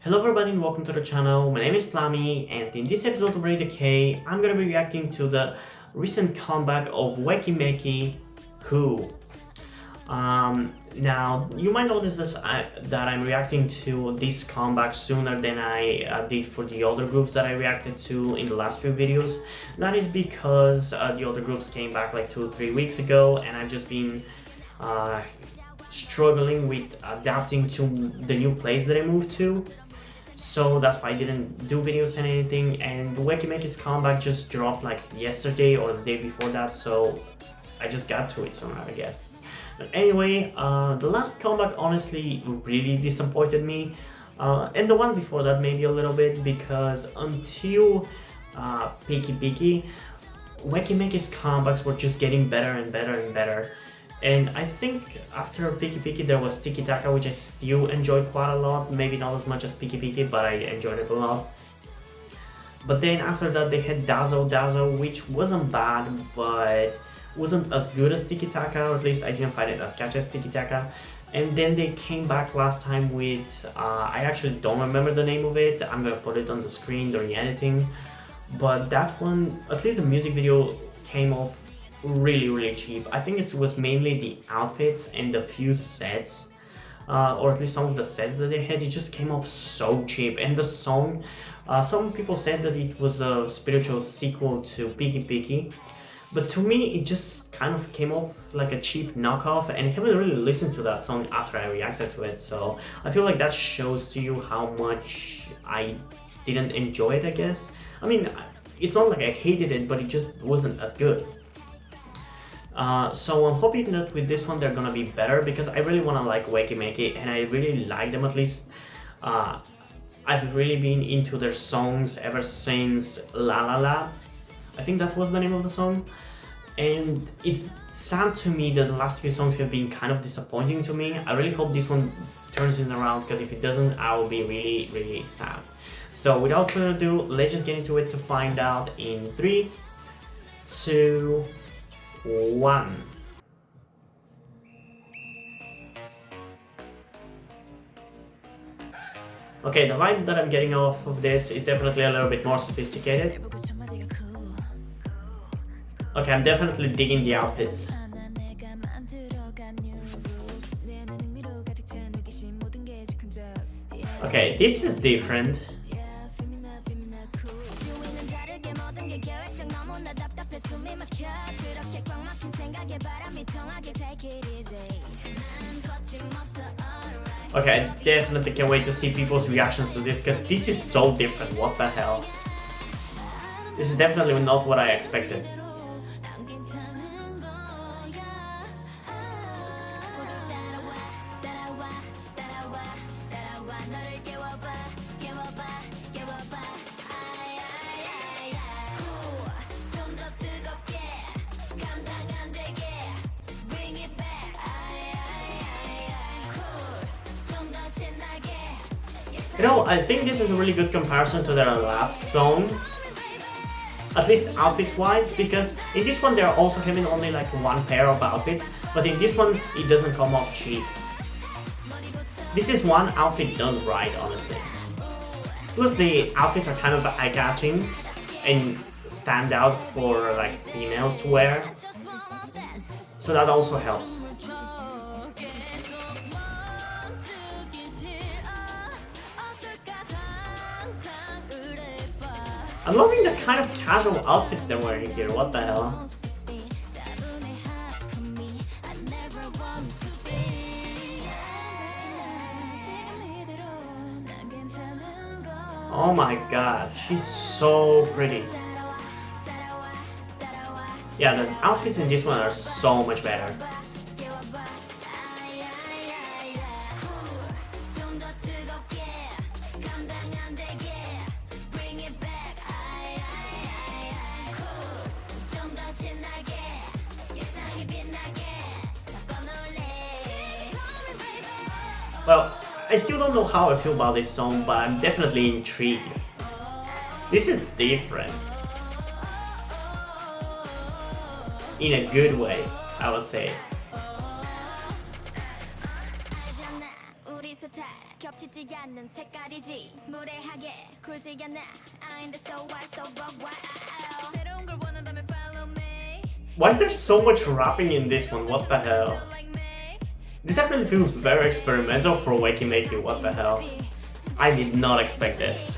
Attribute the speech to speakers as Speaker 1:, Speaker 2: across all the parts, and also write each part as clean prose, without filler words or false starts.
Speaker 1: Hello everybody and welcome to the channel. My name is Plami and in this episode of Ready K, I'm gonna be reacting to the recent comeback of Weki Meki Cool. Now you might notice that I'm reacting to this comeback sooner than I did for the other groups that I reacted to in the last few videos. That is because the other groups came back like 2 or 3 weeks ago and I've just been uh, struggling with adapting to the new place that I moved to. So that's why I didn't do videos and anything, and Weki Meki's comeback just dropped like yesterday or the day before that, so I just got to it sooner, I guess. But anyway, the last comeback honestly really disappointed me, and the one before that maybe a little bit, because until Piki Piki, Weki Meki's comebacks were just getting better and better and better. And I think after Piki Piki there was Tiki Taka, which I still enjoyed quite a lot. Maybe not as much as Piki Piki, but I enjoyed it a lot. But then after that they had Dazzle Dazzle, which wasn't bad, but wasn't as good as Tiki Taka, or at least I didn't find it as catchy as Tiki Taka. And then they came back last time with, I actually don't remember the name of it. I'm gonna put it on the screen during editing. But that one, at least the music video came off really cheap. I think it was mainly the outfits and the few sets, or at least some of the sets that they had. It just came off so cheap. And the song, some people said that it was a spiritual sequel to Piki Piki, but to me it just kind of came off like a cheap knockoff, and I haven't really listened to that song after I reacted to it, so I feel like that shows to you how much I didn't enjoy it, I guess. I mean, it's not like I hated it, but it just wasn't as good. So I'm hoping that with this one they're gonna be better, because I really wanna like Weki Meki and I really like them. At least I've really been into their songs ever since La La La. I think that was the name of the song. And it's sad to me that the last few songs have been kind of disappointing to me. I really hope this one turns it around, because if it doesn't, I will be really sad. So without further ado, let's just get into it to find out in 3, 2, 1. Okay, the vibe that I'm getting off of this is definitely a little bit more sophisticated. Okay, I'm definitely digging the outfits. Okay, this is different. Okay, I definitely can't wait to see people's reactions to this, because this is so different. What the hell? This is definitely not what I expected. You know, I think this is a really good comparison to their last song, at least outfit-wise, because in this one they're also having only like one pair of outfits, but in this one it doesn't come off cheap. This is one outfit done right, honestly. Plus the outfits are kind of eye-catching and stand out for like females to wear, so that also helps. I'm loving the kind of casual outfits they're wearing here. What the hell? Oh my god, she's so pretty. Yeah, the outfits in this one are so much better. Well, I still don't know how I feel about this song, but I'm definitely intrigued. This is different. In a good way, I would say. Why is there so much rapping in this one? What the hell? This actually feels very experimental for Weki Meki. What the hell? I did not expect this.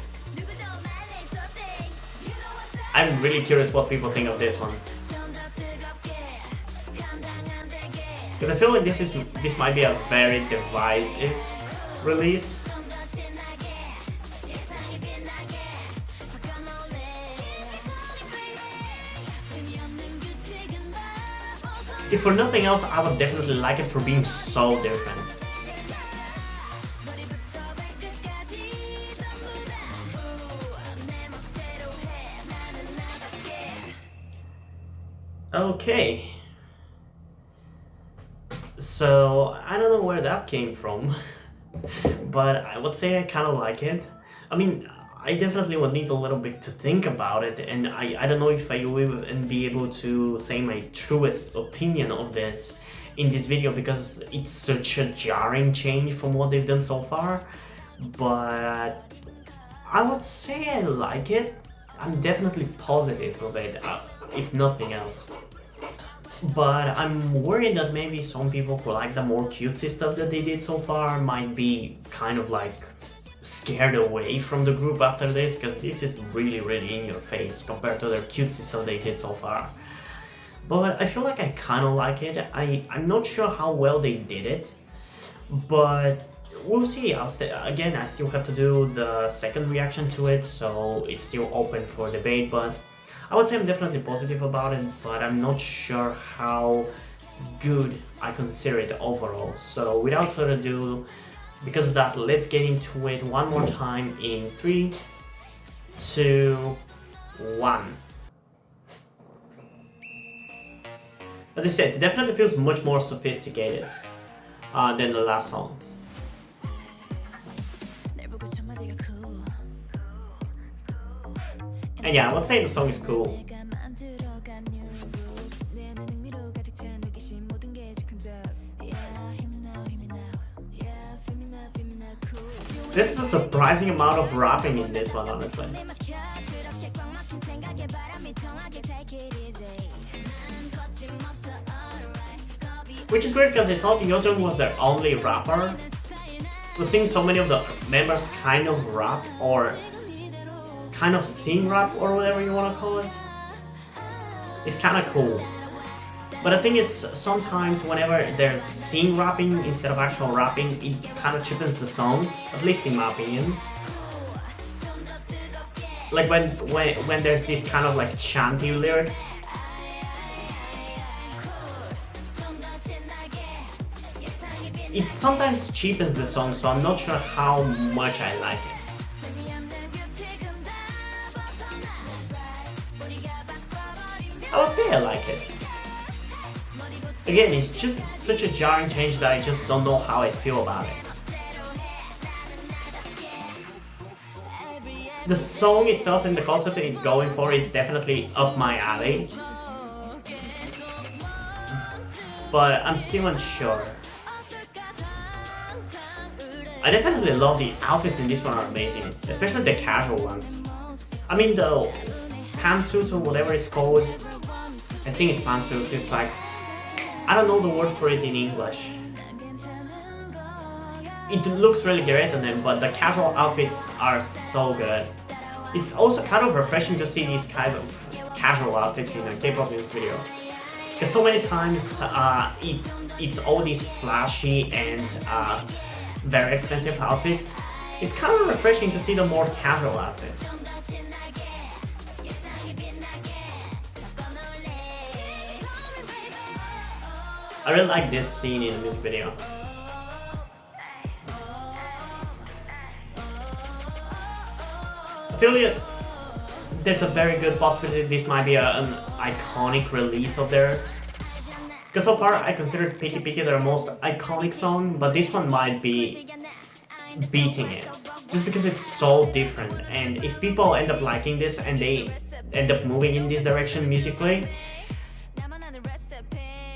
Speaker 1: I'm really curious what people think of this one. Because I feel like this might be a very divisive release. If for nothing else, I would definitely like it for being so different. Okay. So, I don't know where that came from, but I would say I kind of like it. I mean, I definitely would need a little bit to think about it, and I don't know if I will even be able to say my truest opinion of this in this video, because it's such a jarring change from what they've done so far. But I would say I like it. I'm definitely positive of it, if nothing else. But I'm worried that maybe some people who like the more cutesy stuff that they did so far might be kind of like scared away from the group after this, because this is really in your face compared to their cutesy stuff they did so far. But I feel like I kind of like it. I'm not sure how well they did it, but we'll see. Again, I still have to do the second reaction to it, so it's still open for debate. But I would say I'm definitely positive about it, but I'm not sure how good I consider it overall. So without further ado, because of that, let's get into it one more time in 3, 2, 1. As I said, it definitely feels much more sophisticated than the last song. And yeah, I would say the song is cool. There's a surprising amount of rapping in this one, honestly. Which is weird, because I thought Yeojung was their only rapper. So seeing so many of the members kind of rap, or kind of sing rap, or whatever you want to call it, it's kind of cool. But the thing is, sometimes whenever there's sing rapping instead of actual rapping, it kind of cheapens the song, at least in my opinion. Like when there's this kind of like chanty lyrics. It sometimes cheapens the song, so I'm not sure how much I like it. I would say I like it. Again, it's just such a jarring change that I just don't know how I feel about it. The song itself and the concept that it's going for, it's definitely up my alley. But I'm still unsure. I definitely love the outfits in this one, are amazing, especially the casual ones. I mean, the pantsuits or whatever it's called, I think it's pantsuits, it's like, I don't know the word for it in English. It looks really great on them, but the casual outfits are so good. It's also kind of refreshing to see these kind of casual outfits in a K-pop music video. Because so many times it's all these flashy and very expensive outfits. It's kind of refreshing to see the more casual outfits. I really like this scene in the music video. I feel like there's a very good possibility this might be an iconic release of theirs. Because so far I considered Piki Piki their most iconic song, but this one might be beating it. Just because it's so different, and if people end up liking this and they end up moving in this direction musically,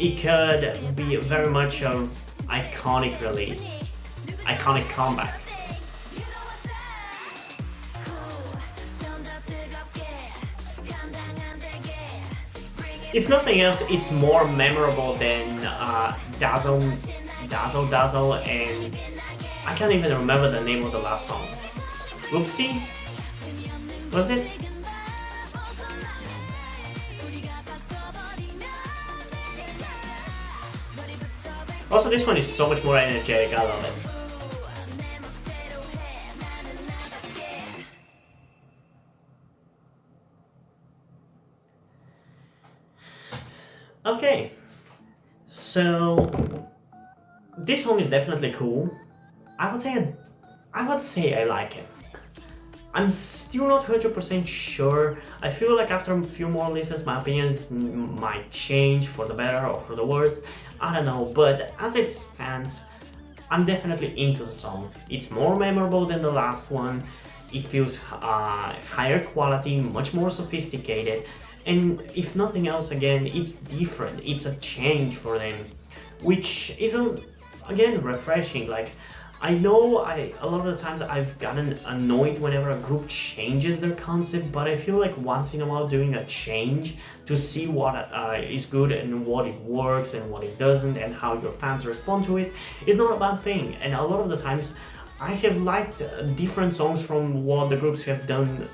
Speaker 1: it could be very much an iconic release, iconic comeback. if nothing else, it's more memorable than Dazzle, Dazzle, and I can't even remember the name of the last song. Oopsie? Was it? Also, this one is so much more energetic, I love it. Okay, so this song is definitely cool. I would say I like it. I'm still not 100% sure. I feel like after a few more listens, my opinions might change for the better or for the worse. I don't know, but as it stands, I'm definitely into the song. It's more memorable than the last one. It feels higher quality, much more sophisticated, and if nothing else, again, it's different. It's a change for them, which is again refreshing. Like, I know a lot of the times I've gotten annoyed whenever a group changes their concept, but I feel like once in a while doing a change to see what is good and what it works and what it doesn't and how your fans respond to it is not a bad thing. And a lot of the times I have liked different songs from what the groups have done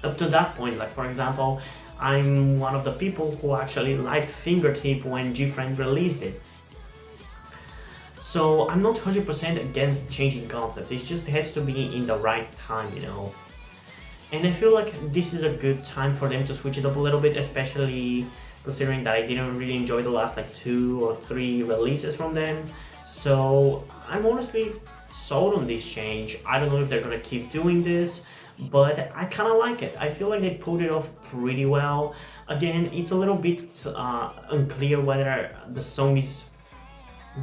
Speaker 1: up to that point. Like, for example, I'm one of the people who actually liked Fingertip when GFriend released it. So I'm not 100% against changing concepts, it just has to be in the right time, you know. And I feel like this is a good time for them to switch it up a little bit, especially considering that I didn't really enjoy the last like 2 or 3 releases from them. So I'm honestly sold on this change. I don't know if they're gonna keep doing this, but I kind of like it. I feel like they pulled it off pretty well. Again, it's a little bit unclear whether the song is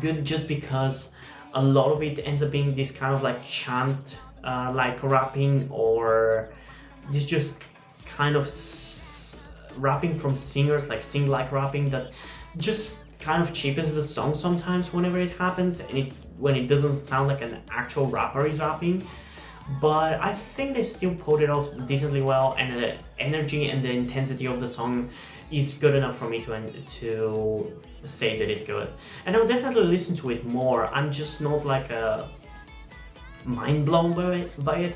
Speaker 1: good just because a lot of it ends up being this kind of like chant like rapping, or this just kind of rapping from singers, like sing like rapping, that just kind of cheapens the song sometimes whenever it happens, and when it doesn't sound like an actual rapper is rapping. But I think they still pulled it off decently well, and the energy and the intensity of the song is good enough for me to say that it's good. And I'll definitely listen to it more. I'm just not like mind blown by it.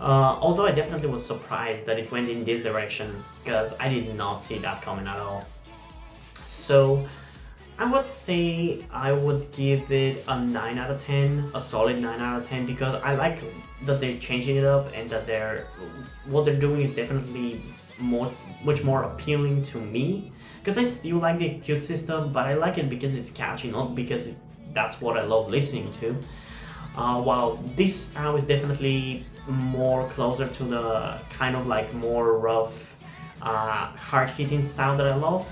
Speaker 1: Although I definitely was surprised that it went in this direction, because I did not see that coming at all. So I would say I would give it a 9 out of 10, a solid 9 out of 10, because I like that they're changing it up and that what they're doing is definitely much more appealing to me, because I still like the cutesy stuff, but I like it because it's catchy, not because that's what I love listening to. While this style is definitely more closer to the kind of like more rough, hard-hitting style that I love.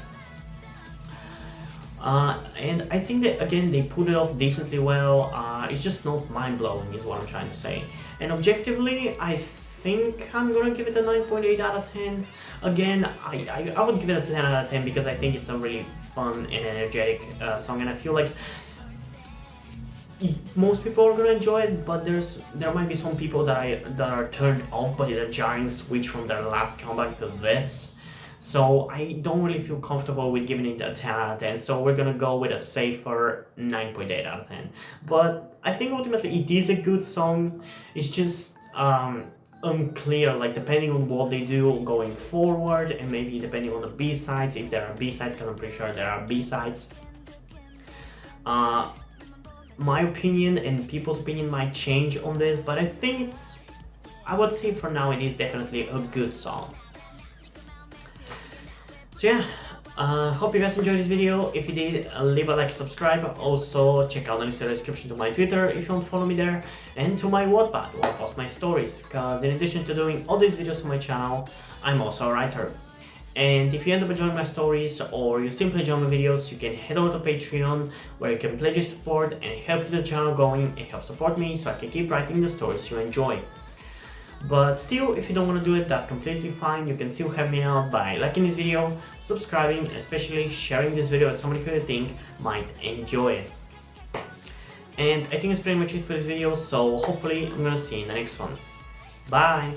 Speaker 1: And I think that again they put it off decently well. It's just not mind-blowing is what I'm trying to say. And objectively, I think I'm gonna give it a 9.8 out of 10. Again, I would give it a 10 out of 10 because I think it's a really fun and energetic song, and I feel like most people are gonna enjoy it, but there might be some people that are turned off by the jarring switch from their last comeback to this. So I don't really feel comfortable with giving it a 10 out of 10, so we're gonna go with a safer 9.8 out of 10. But I think ultimately it is a good song. It's just unclear, like depending on what they do going forward, and maybe depending on the B-sides, if there are B-sides, because I'm pretty sure there are B-sides. My opinion and people's opinion might change on this, but I would say for now it is definitely a good song. So yeah, hope you guys enjoyed this video. If you did, leave a like, subscribe. Also, check out the links in the description to my Twitter if you want to follow me there, and to my Wattpad where I post my stories, because in addition to doing all these videos on my channel, I'm also a writer. And if you end up enjoying my stories, or you simply enjoy my videos, you can head over to Patreon, where you can pledge your support and help keep the channel going and help support me so I can keep writing the stories you enjoy. But still, if you don't want to do it, that's completely fine. You can still help me out by liking this video, subscribing, and especially sharing this video with somebody who you think might enjoy it. And I think that's pretty much it for this video, so hopefully I'm gonna see you in the next one. Bye!